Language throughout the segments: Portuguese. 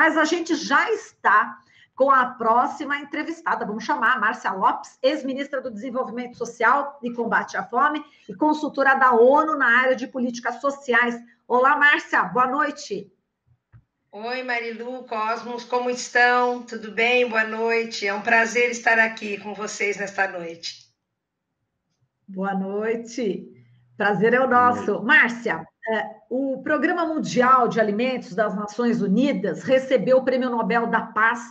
mas a gente já está com a próxima entrevistada. Vamos chamar a Márcia Lopes, ex-ministra do Desenvolvimento Social e Combate à Fome e consultora da ONU na área de políticas sociais. Olá, Márcia, boa noite. Oi, Marilu, Cosmos, como estão? Tudo bem? Boa noite. É um prazer estar aqui com vocês nesta noite. Boa noite. Prazer é o nosso. Márcia, o Programa Mundial de Alimentos das Nações Unidas recebeu o Prêmio Nobel da Paz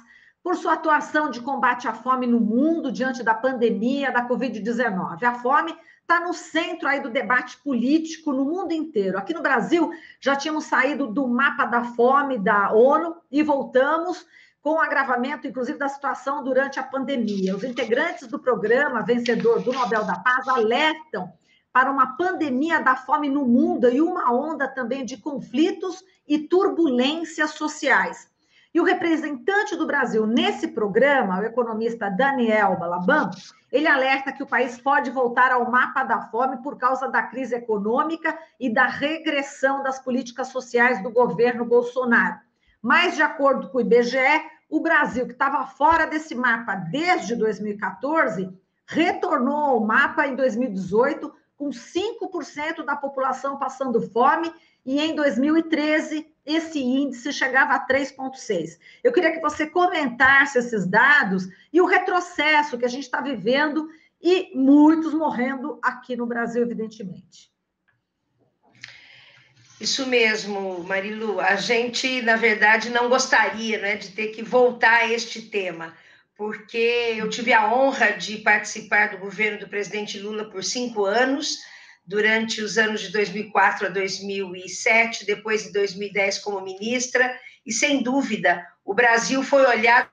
por sua atuação de combate à fome no mundo diante da pandemia da Covid-19. A fome está no centro aí do debate político no mundo inteiro. Aqui no Brasil, já tínhamos saído do mapa da fome da ONU e voltamos com o agravamento, inclusive, da situação durante a pandemia. Os integrantes do programa, vencedor do Nobel da Paz, alertam para uma pandemia da fome no mundo e uma onda também de conflitos e turbulências sociais. E o representante do Brasil nesse programa, o economista Daniel Balaban, ele alerta que o país pode voltar ao mapa da fome por causa da crise econômica e da regressão das políticas sociais do governo Bolsonaro. Mas, de acordo com o IBGE, o Brasil, que estava fora desse mapa desde 2014, retornou ao mapa em 2018, com 5% da população passando fome, e em 2013 esse índice chegava a 3,6%. Eu queria que você comentasse esses dados e o retrocesso que a gente está vivendo e muitos morrendo aqui no Brasil, evidentemente. Isso mesmo, Marilu. A gente, na verdade, não gostaria, né, de ter que voltar a este tema, porque eu tive a honra de participar do governo do presidente Lula por 5 anos, durante os anos de 2004 a 2007, depois de 2010 como ministra, e, sem dúvida, o Brasil foi olhado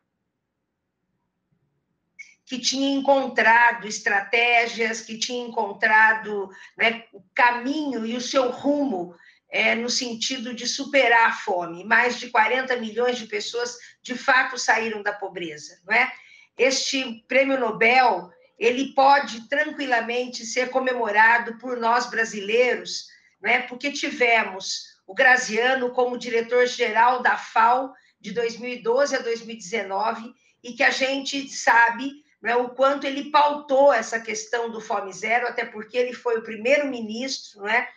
que tinha encontrado estratégias, que tinha encontrado, né, o caminho e o seu rumo no sentido de superar a fome. Mais de 40 milhões de pessoas, de fato, saíram da pobreza. Não é? Este prêmio Nobel, ele pode tranquilamente ser comemorado por nós brasileiros, né, porque tivemos o Graziano como diretor-geral da FAO de 2012 a 2019, e que a gente sabe, né, o quanto ele pautou essa questão do Fome Zero, até porque ele foi o primeiro ministro, né,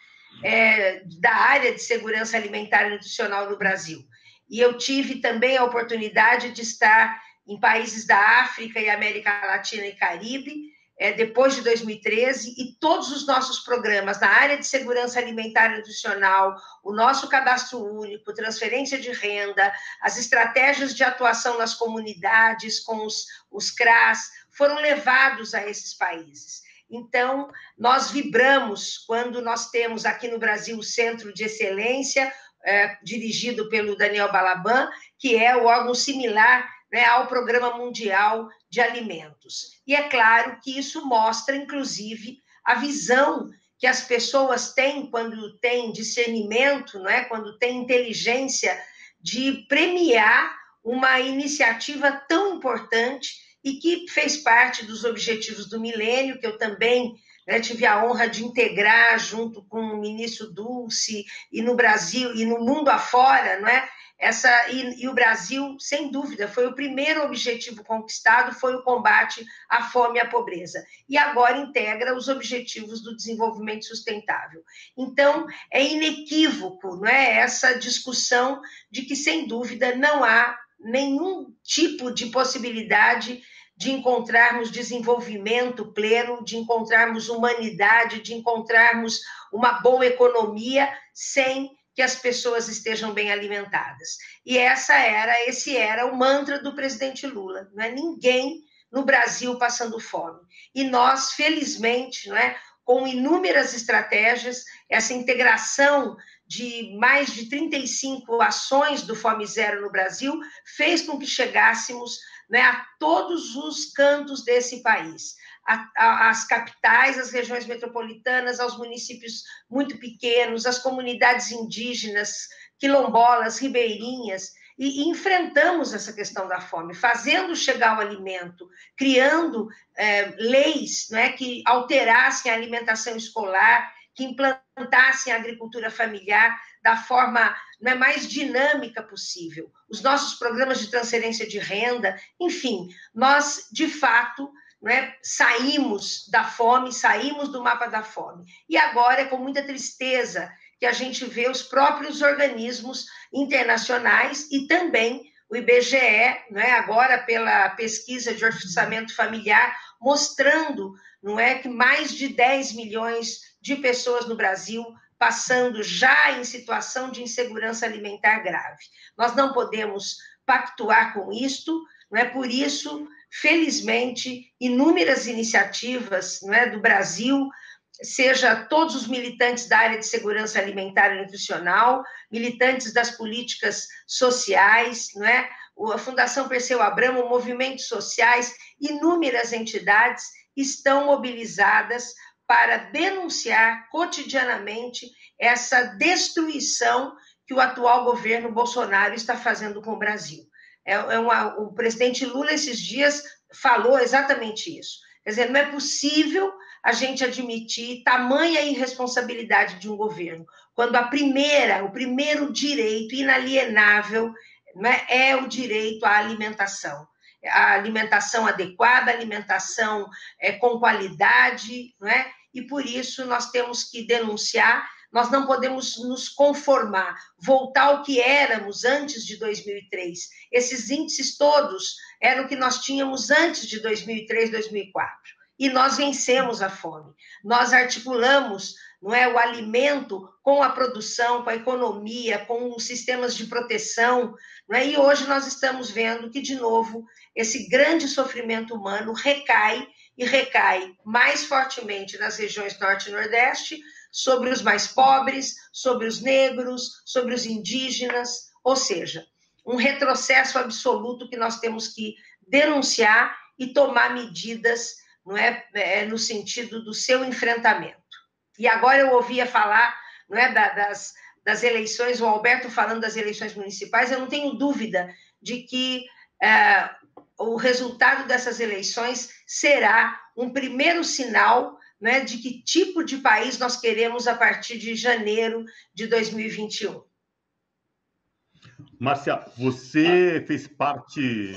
da área de segurança alimentar e nutricional no Brasil. E eu tive também a oportunidade de estar em países da África e América Latina e Caribe, depois de 2013, e todos os nossos programas na área de segurança alimentar e nutricional, o nosso cadastro único, transferência de renda, as estratégias de atuação nas comunidades com os CRAS, foram levados a esses países. Então, nós vibramos quando nós temos aqui no Brasil o Centro de Excelência, dirigido pelo Daniel Balaban, que é o órgão similar, né, ao Programa Mundial de Alimentos. E é claro que isso mostra, inclusive, a visão que as pessoas têm quando têm discernimento, não é? Quando têm inteligência de premiar uma iniciativa tão importante e que fez parte dos Objetivos do Milênio, que eu também, né, tive a honra de integrar junto com o ministro Dulce, e no Brasil, e no mundo afora, não é? E o Brasil, sem dúvida, foi o primeiro objetivo conquistado, foi o combate à fome e à pobreza. E agora integra os Objetivos do Desenvolvimento Sustentável. Então, é inequívoco, não é, essa discussão de que, sem dúvida, não há nenhum tipo de possibilidade de encontrarmos desenvolvimento pleno, de encontrarmos humanidade, de encontrarmos uma boa economia sem que as pessoas estejam bem alimentadas. E esse era o mantra do presidente Lula, não é? Ninguém no Brasil passando fome. E nós, felizmente, não é, com inúmeras estratégias, essa integração de mais de 35 ações do Fome Zero no Brasil fez com que chegássemos, né, a todos os cantos desse país, às capitais, às regiões metropolitanas, aos municípios muito pequenos, às comunidades indígenas, quilombolas, ribeirinhas, e enfrentamos essa questão da fome, fazendo chegar o alimento, criando leis, né, que alterassem a alimentação escolar, que implantassem a agricultura familiar da forma mais dinâmica possível. Os nossos programas de transferência de renda, enfim, nós, de fato, saímos da fome, saímos do mapa da fome. E agora é com muita tristeza que a gente vê os próprios organismos internacionais e também o IBGE, agora pela pesquisa de orçamento familiar, mostrando que mais de 10 milhões de pessoas no Brasil passando já em situação de insegurança alimentar grave. Nós não podemos pactuar com isto, por isso, felizmente, inúmeras iniciativas do Brasil, seja todos os militantes da área de segurança alimentar e nutricional, militantes das políticas sociais, a Fundação Perseu Abramo, movimentos sociais, inúmeras entidades estão mobilizadas para denunciar cotidianamente essa destruição que o atual governo Bolsonaro está fazendo com o Brasil. O presidente Lula, esses dias, falou exatamente isso. Quer dizer, não é possível a gente admitir tamanha irresponsabilidade de um governo, quando o primeiro direito inalienável é o direito à alimentação. A alimentação adequada, a alimentação com qualidade, e por isso nós temos que denunciar, nós não podemos nos conformar, voltar ao que éramos antes de 2003. Esses índices todos eram o que nós tínhamos antes de 2003, 2004. E nós vencemos a fome. Nós articulamos o alimento com a produção, com a economia, com os sistemas de proteção, e hoje nós estamos vendo que, de novo, esse grande sofrimento humano recai mais fortemente nas regiões Norte e Nordeste, sobre os mais pobres, sobre os negros, sobre os indígenas, ou seja, um retrocesso absoluto que nós temos que denunciar e tomar medidas no sentido do seu enfrentamento. E agora eu ouvia falar das eleições, o Alberto falando das eleições municipais, eu não tenho dúvida de que o resultado dessas eleições será um primeiro sinal de que tipo de país nós queremos a partir de janeiro de 2021. Márcia, você fez parte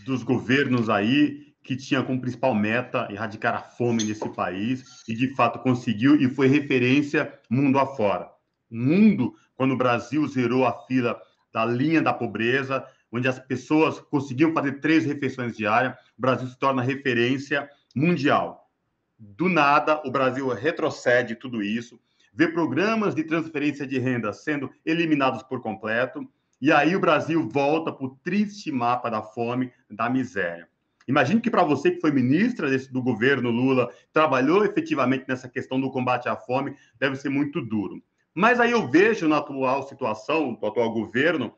dos governos aí que tinha como principal meta erradicar a fome nesse país e, de fato, conseguiu e foi referência mundo afora. Mundo, quando o Brasil zerou a fila da linha da pobreza, onde as pessoas conseguiam fazer 3 refeições diárias, o Brasil se torna referência mundial. Do nada, o Brasil retrocede tudo isso, vê programas de transferência de renda sendo eliminados por completo, e aí o Brasil volta para o triste mapa da fome, da miséria. Imagino que para você, que foi ministra do governo Lula, trabalhou efetivamente nessa questão do combate à fome, deve ser muito duro. Mas aí eu vejo na atual situação, do atual governo,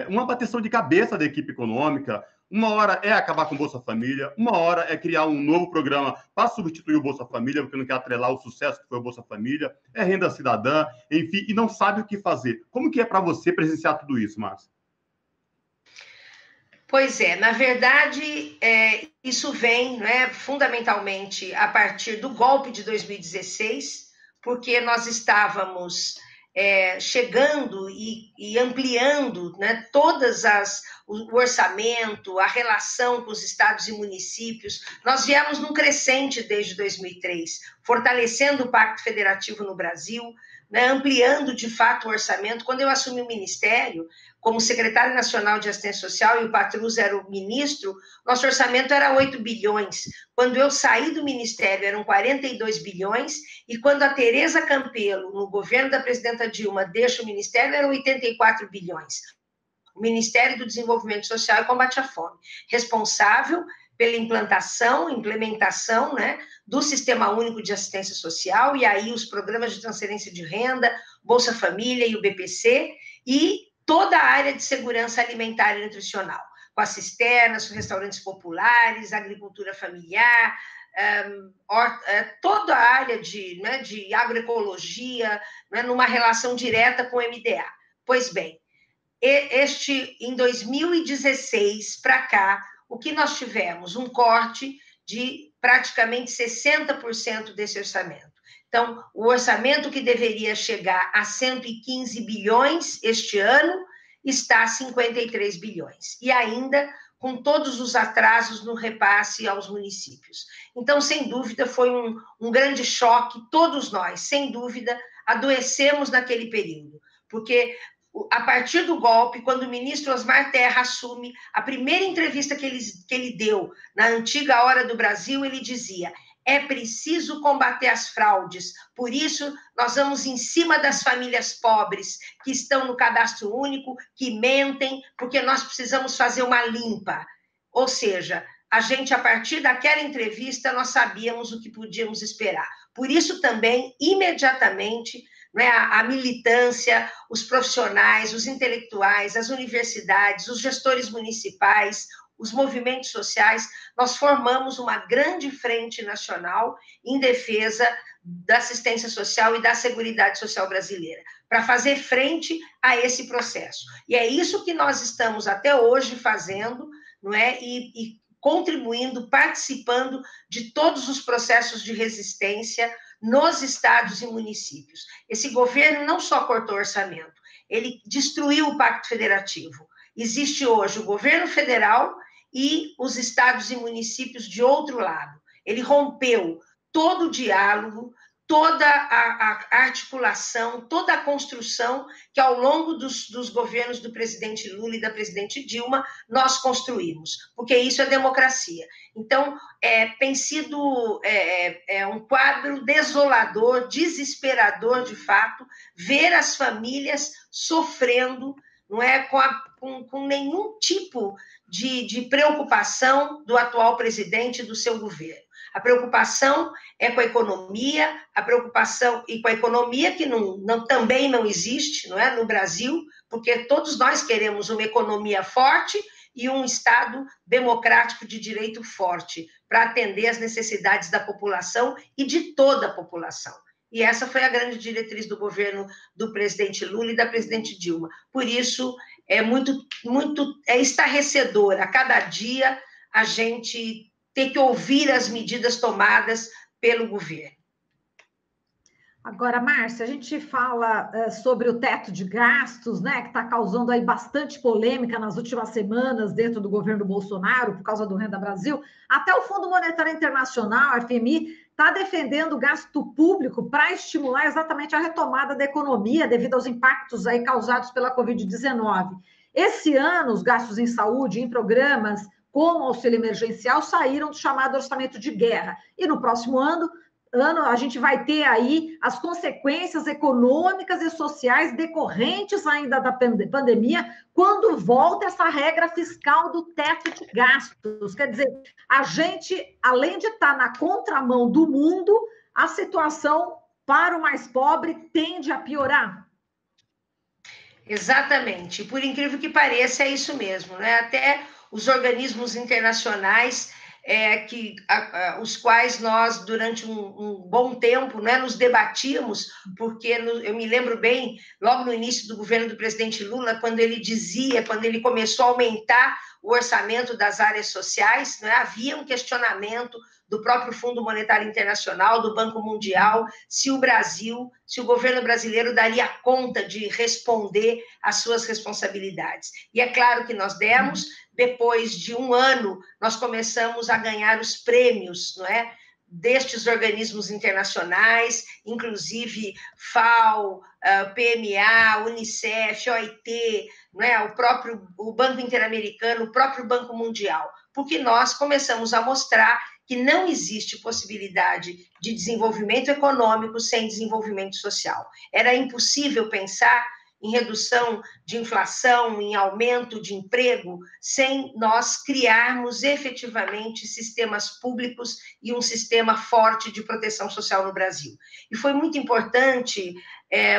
uma bateção de cabeça da equipe econômica. Uma hora é acabar com o Bolsa Família, uma hora é criar um novo programa para substituir o Bolsa Família, porque não quer atrelar o sucesso que foi o Bolsa Família, é renda cidadã, enfim, e não sabe o que fazer. Como que é para você presenciar tudo isso, Márcia? Pois é, na verdade, isso vem fundamentalmente a partir do golpe de 2016, porque nós estávamos chegando e ampliando todas o orçamento, a relação com os estados e municípios. Nós viemos num crescente desde 2003, fortalecendo o Pacto Federativo no Brasil, ampliando de fato o orçamento. Quando eu assumi o ministério, como secretário nacional de assistência social, e o Patrus era o ministro, nosso orçamento era 8 bilhões. Quando eu saí do ministério, eram 42 bilhões, e quando a Tereza Campelo, no governo da presidenta Dilma, deixa o ministério, eram 84 bilhões. O Ministério do Desenvolvimento Social e Combate à Fome, responsável pela implementação, do Sistema Único de Assistência Social, e aí os programas de transferência de renda, Bolsa Família e o BPC, e toda a área de segurança alimentar e nutricional, com as cisternas, restaurantes populares, agricultura familiar, toda a área de agroecologia, numa relação direta com o MDA. Pois bem, em 2016 para cá, o que nós tivemos? Um corte de praticamente 60% desse orçamento. Então, o orçamento que deveria chegar a 115 bilhões este ano está a 53 bilhões. E ainda com todos os atrasos no repasse aos municípios. Então, sem dúvida, foi um grande choque. Todos nós, sem dúvida, adoecemos naquele período, porque a partir do golpe, quando o ministro Osmar Terra assume, a primeira entrevista que ele deu na antiga Hora do Brasil, ele dizia: é preciso combater as fraudes, por isso nós vamos em cima das famílias pobres que estão no cadastro único, que mentem, porque nós precisamos fazer uma limpa. Ou seja, a gente, a partir daquela entrevista, nós sabíamos o que podíamos esperar. Por isso também, imediatamente, né, a militância, os profissionais, os intelectuais, as universidades, os gestores municipais, os movimentos sociais, nós formamos uma grande frente nacional em defesa da assistência social e da seguridade social brasileira, para fazer frente a esse processo. E é isso que nós estamos até hoje fazendo, não é? E contribuindo, participando de todos os processos de resistência nos estados e municípios. Esse governo não só cortou orçamento, ele destruiu o Pacto Federativo. Existe hoje o governo federal e os estados e municípios de outro lado. Ele rompeu todo o diálogo, toda a articulação, toda a construção que ao longo dos governos do presidente Lula e da presidente Dilma nós construímos, porque isso é democracia. Então, tem sido um quadro desolador, desesperador, de fato, ver as famílias sofrendo, não é, com nenhum tipo de preocupação do atual presidente e do seu governo. A preocupação é com a economia, a preocupação e com a economia que também não existe, não é, no Brasil, porque todos nós queremos uma economia forte e um Estado democrático de direito forte para atender às necessidades da população e de toda a população. E essa foi a grande diretriz do governo do presidente Lula e da presidente Dilma. Por isso, é muito estarrecedor a cada dia a gente ter que ouvir as medidas tomadas pelo governo. Agora, Márcia, a gente fala sobre o teto de gastos, né, que está causando aí bastante polêmica nas últimas semanas dentro do governo Bolsonaro, por causa do Renda Brasil. Até o Fundo Monetário Internacional, a FMI, está defendendo o gasto público para estimular exatamente a retomada da economia devido aos impactos aí causados pela Covid-19. Esse ano, os gastos em saúde, em programas como auxílio emergencial, saíram do chamado orçamento de guerra. E no próximo ano a gente vai ter aí as consequências econômicas e sociais decorrentes ainda da pandemia, quando volta essa regra fiscal do teto de gastos. Quer dizer, a gente, além de estar na contramão do mundo, a situação para o mais pobre tende a piorar. Exatamente. Por incrível que pareça, é isso mesmo, né? Até os organismos internacionais, os quais nós, durante um bom tempo, né, nos debatíamos, porque eu me lembro bem, logo no início do governo do presidente Lula, quando ele começou a aumentar o orçamento das áreas sociais, né, havia um questionamento do próprio Fundo Monetário Internacional, do Banco Mundial, se o governo brasileiro daria conta de responder às suas responsabilidades. E é claro que nós demos. Depois de um ano, nós começamos a ganhar os prêmios, não é, destes organismos internacionais, inclusive FAO, PMA, Unicef, OIT, não é, o Banco Interamericano, o próprio Banco Mundial, porque nós começamos a mostrar que não existe possibilidade de desenvolvimento econômico sem desenvolvimento social. Era impossível pensar em redução de inflação, em aumento de emprego, sem nós criarmos efetivamente sistemas públicos e um sistema forte de proteção social no Brasil. E foi muito importante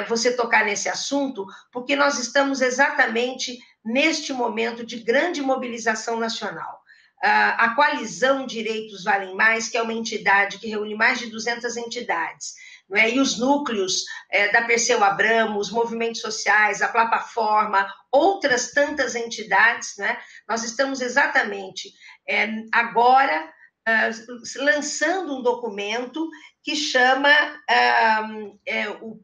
você tocar nesse assunto, porque nós estamos exatamente neste momento de grande mobilização nacional. A Coalizão Direitos Valem Mais, que é uma entidade que reúne mais de 200 entidades, não é? E os núcleos da Perseu Abramo, os movimentos sociais, a plataforma, outras tantas entidades, não é? Nós estamos exatamente agora lançando um documento que chama o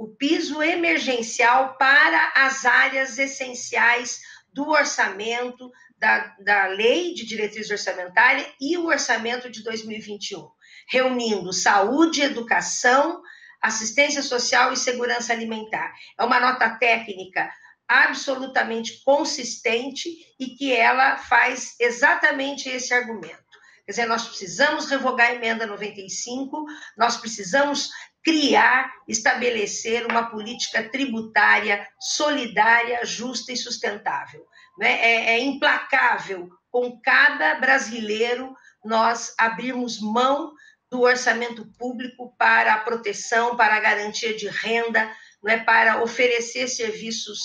piso emergencial para as áreas essenciais do orçamento, da lei de diretriz orçamentária e o orçamento de 2021, reunindo saúde, educação, assistência social e segurança alimentar. É uma nota técnica absolutamente consistente e que ela faz exatamente esse argumento. Quer dizer, nós precisamos revogar a emenda 95, nós precisamos criar, estabelecer uma política tributária solidária, justa e sustentável. É implacável com cada brasileiro nós abrirmos mão do orçamento público para a proteção, para a garantia de renda, para oferecer serviços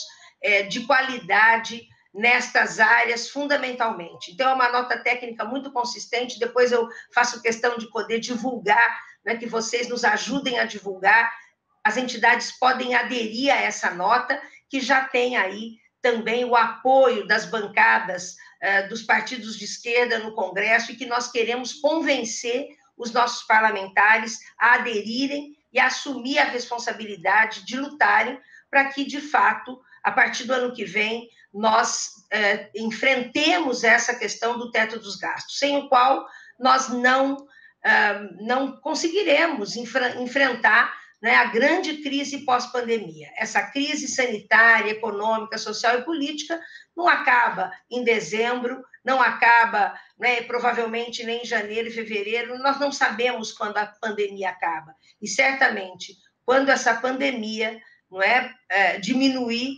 de qualidade nestas áreas, fundamentalmente. Então, é uma nota técnica muito consistente, depois eu faço questão de poder divulgar, que vocês nos ajudem a divulgar, as entidades podem aderir a essa nota, que já tem aí também o apoio das bancadas dos partidos de esquerda no Congresso, e que nós queremos convencer os nossos parlamentares a aderirem e a assumir a responsabilidade de lutarem para que, de fato, a partir do ano que vem, nós enfrentemos essa questão do teto dos gastos, sem o qual nós não conseguiremos enfrentar a grande crise pós-pandemia. Essa crise sanitária, econômica, social e política não acaba em dezembro, não acaba provavelmente nem em janeiro e fevereiro, nós não sabemos quando a pandemia acaba. E certamente, quando essa pandemia diminuir,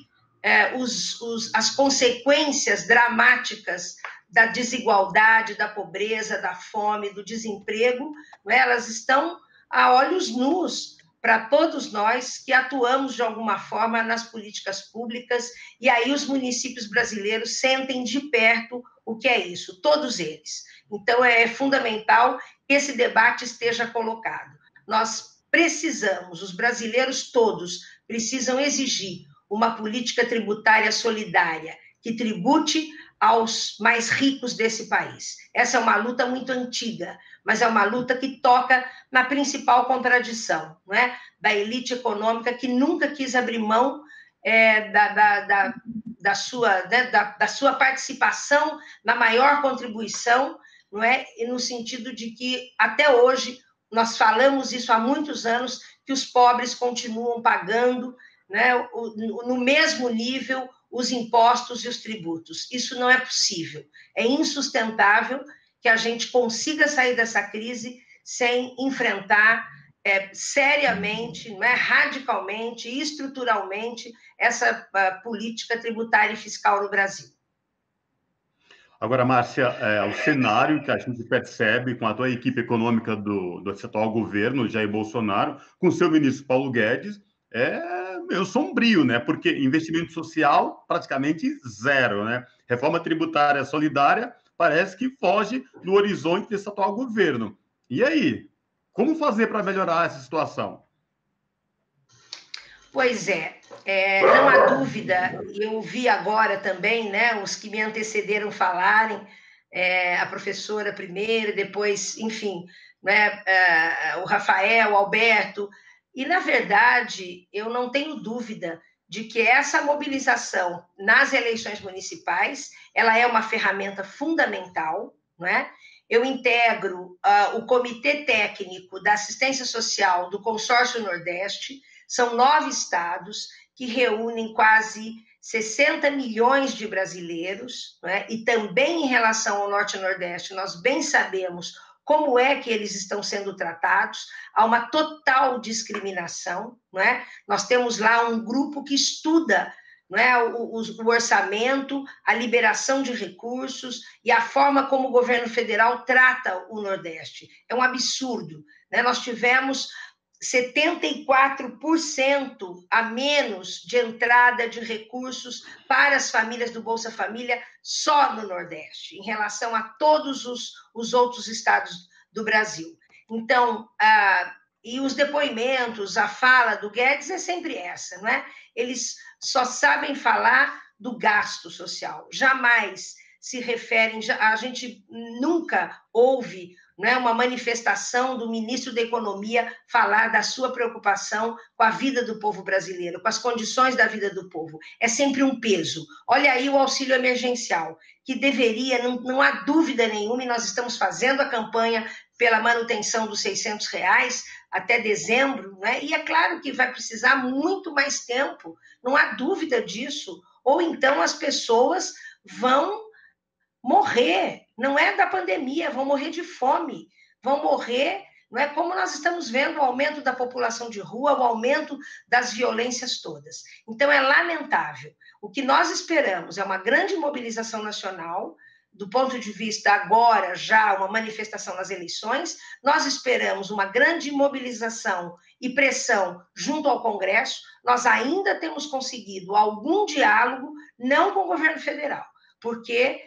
as consequências dramáticas da desigualdade, da pobreza, da fome, do desemprego, elas estão a olhos nus para todos nós que atuamos de alguma forma nas políticas públicas, e aí os municípios brasileiros sentem de perto o que é isso, todos eles. Então, é fundamental que esse debate esteja colocado. Nós precisamos, os brasileiros todos precisam exigir uma política tributária solidária que tribute aos mais ricos desse país. Essa é uma luta muito antiga, mas é uma luta que toca na principal contradição, da elite econômica que nunca quis abrir mão da sua participação na maior contribuição, e no sentido de que, até hoje, nós falamos isso há muitos anos, que os pobres continuam pagando no mesmo nível os impostos e os tributos. Isso não é possível. É insustentável que a gente consiga sair dessa crise sem enfrentar seriamente, radicalmente e estruturalmente essa política tributária e fiscal no Brasil. Agora, Márcia, o cenário que a gente percebe com a tua equipe econômica do atual governo, Jair Bolsonaro, com seu ministro Paulo Guedes, é meio sombrio, Porque investimento social, praticamente zero, Reforma tributária solidária parece que foge do horizonte desse atual governo. E aí? Como fazer para melhorar essa situação? Pois não há dúvida, eu vi agora também, os que me antecederam falarem, a professora primeiro, depois, enfim, o Rafael, o Alberto, e, na verdade, eu não tenho dúvida de que essa mobilização nas eleições municipais, ela é uma ferramenta fundamental, Eu integro o Comitê Técnico da Assistência Social do Consórcio Nordeste, são 9 estados que reúnem quase 60 milhões de brasileiros, e também em relação ao Norte e Nordeste, nós bem sabemos como é que eles estão sendo tratados, há uma total discriminação, Nós temos lá um grupo que estuda o orçamento, a liberação de recursos e a forma como o governo federal trata o Nordeste. É um absurdo. Nós tivemos 74% a menos de entrada de recursos para as famílias do Bolsa Família só no Nordeste, em relação a todos os outros estados do Brasil. Então, e os depoimentos, a fala do Guedes é sempre essa, Eles só sabem falar do gasto social, jamais se referem, a gente nunca ouve, né, uma manifestação do ministro da Economia falar da sua preocupação com a vida do povo brasileiro, com as condições da vida do povo. É sempre um peso. Olha aí o auxílio emergencial, que deveria, não há dúvida nenhuma, e nós estamos fazendo a campanha pela manutenção dos R$600 até dezembro, né? E é claro que vai precisar muito mais tempo, não há dúvida disso. Ou então as pessoas vão morrer, não é da pandemia, vão morrer de fome, vão morrer, não é como nós estamos vendo o aumento da população de rua, o aumento das violências todas. Então é lamentável. O que nós esperamos é uma grande mobilização nacional, do ponto de vista agora já uma manifestação nas eleições, nós esperamos uma grande mobilização e pressão junto ao Congresso, nós ainda temos conseguido algum diálogo, não com o governo federal, porque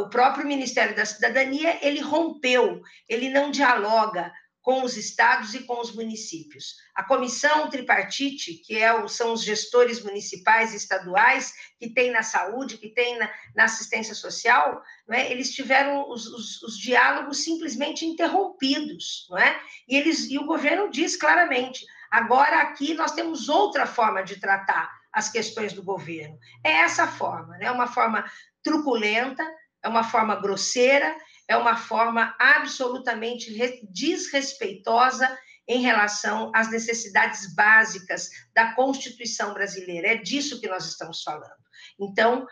o próprio Ministério da Cidadania, ele rompeu, ele não dialoga com os estados e com os municípios. A comissão tripartite, que são os gestores municipais e estaduais, que tem na saúde, que tem na assistência social, não é? Eles tiveram os diálogos simplesmente interrompidos, não é? E o governo diz claramente, agora aqui nós temos outra forma de tratar as questões do governo. É essa forma, né? Uma forma truculenta, é uma forma grosseira, é uma forma absolutamente desrespeitosa em relação às necessidades básicas da Constituição brasileira. É disso que nós estamos falando. Então,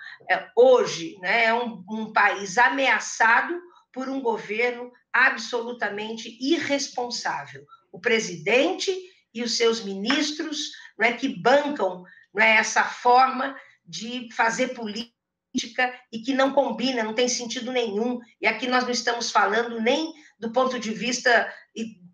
hoje, né, é um país ameaçado por um governo absolutamente irresponsável. O presidente e os seus ministros, não é, que bancam, não é, essa forma de fazer política e que não combina, não tem sentido nenhum. E aqui nós não estamos falando nem do ponto de vista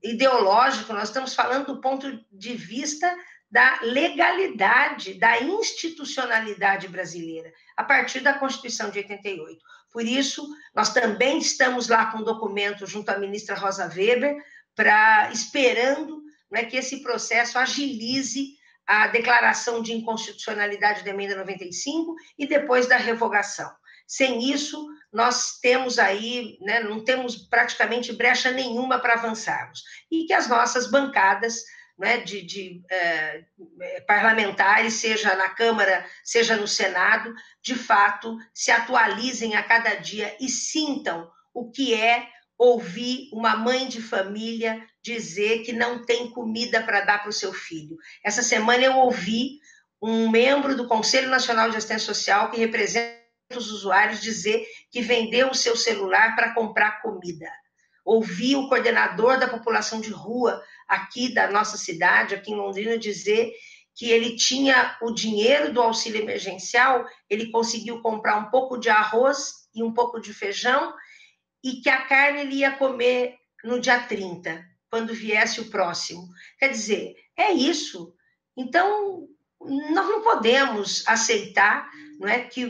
ideológico, nós estamos falando do ponto de vista da legalidade, da institucionalidade brasileira, a partir da Constituição de 88. Por isso, nós também estamos lá com um documento junto à ministra Rosa Weber, esperando, né, que esse processo agilize a declaração de inconstitucionalidade da emenda 95 e depois da revogação. Sem isso, nós temos aí, né, não temos praticamente brecha nenhuma para avançarmos. E que as nossas bancadas, né, parlamentares, seja na Câmara, seja no Senado, de fato, se atualizem a cada dia e sintam o que é ouvir uma mãe de família dizer que não tem comida para dar para o seu filho. Essa semana eu ouvi um membro do Conselho Nacional de Assistência Social, que representa os usuários, dizer que vendeu o seu celular para comprar comida. Ouvi o coordenador da população de rua aqui da nossa cidade, aqui em Londrina, dizer que ele tinha o dinheiro do auxílio emergencial, ele conseguiu comprar um pouco de arroz e um pouco de feijão, e que a carne ele ia comer no dia 30, quando viesse o próximo. Quer dizer, é isso. Então, nós não podemos aceitar, não é, que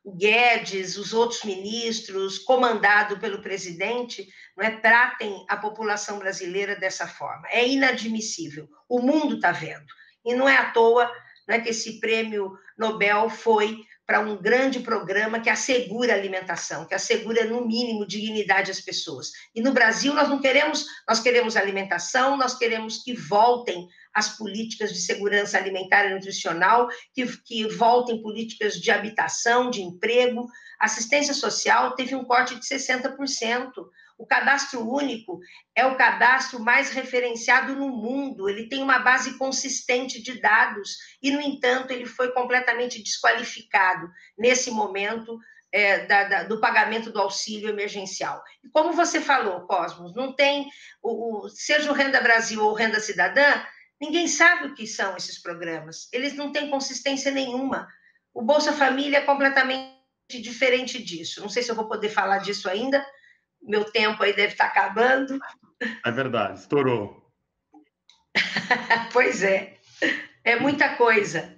o Guedes, os outros ministros, comandado pelo presidente, não é, tratem a população brasileira dessa forma. É inadmissível. O mundo está vendo. E não é à toa, não é, que esse prêmio Nobel foi para um grande programa que assegura a alimentação, que assegura, no mínimo, dignidade às pessoas. E no Brasil nós queremos alimentação, nós queremos que voltem as políticas de segurança alimentar e nutricional, que voltem políticas de habitação, de emprego. A assistência social teve um corte de 60%. O cadastro único é o cadastro mais referenciado no mundo, ele tem uma base consistente de dados e, no entanto, ele foi completamente desqualificado nesse momento do pagamento do auxílio emergencial. E como você falou, Cosmos, não tem, seja o Renda Brasil ou o Renda Cidadã, ninguém sabe o que são esses programas, eles não têm consistência nenhuma. O Bolsa Família é completamente diferente disso, não sei se eu vou poder falar disso ainda, meu tempo aí deve estar acabando. É verdade, estourou. Pois é muita coisa.